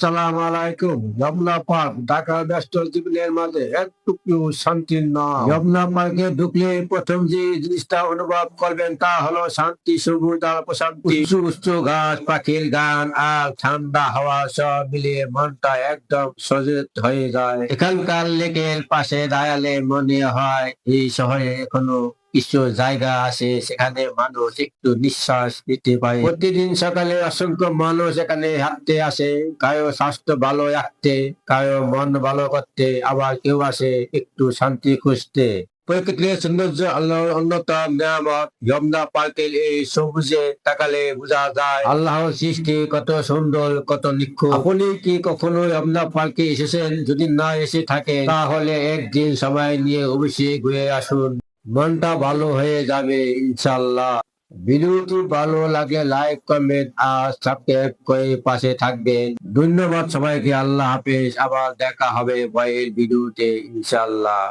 আসসালামু আলাইকুম। যমুনা পার্ক ঢাকার ব্যস্ত জীবনের মাঝে একটু শান্তির নাম। যমুনা পার্কে ঢুকলে প্রথম যে জিনিসটা অনুভব করবেন তা হলো শান্তি, সবুজ আর প্রশান্তি। উঁচু উঁচু গাছ, পাখির গান আর ঠান্ডা হাওয়া সব মিলিয়ে মনটা একদম সতেজ হয়ে যায়। এখানকার লেকের পাশে দাঁড়ালে মনে হয় এই শহরে এখনো কিছু জায়গা আছে সেখানে মানুষ একটু নিঃশ্বাস নিতে পারে। প্রতিদিন সকালে অসংখ্য মানুষ এখানে হাঁটতে আসে, কারো স্বাস্থ্য ভালো রাখতে, কারো মন ভালো করতে, আবার কেউ আসে একটু শান্তি খুঁজতে। প্রকৃতির সৌন্দর্য আল্লাহর অন্যতম নিয়ামত। যমুনা পার্কের এই সবুজে তাকালে বোঝা যায় আল্লাহর সৃষ্টি কত সুন্দর, কত নিখুঁত। আপনি কি কখনো যমুনা পার্কে এসেছেন? যদি না এসে থাকেন তাহলে একদিন সময় নিয়ে অবশ্যই ঘুরে আসুন, মনটা ভালো হয়ে যাবে ইনশাল্লাহ। ভিডিওটি ভালো লাগলে লাইক, কমেন্ট আর সাবস্ক্রাইব করে পাশে থাকবেন। ধন্যবাদ সবাইকে। আল্লাহ হাফেজ। আবার দেখা হবে পরের ভিডিওতে ইনশাল্লাহ।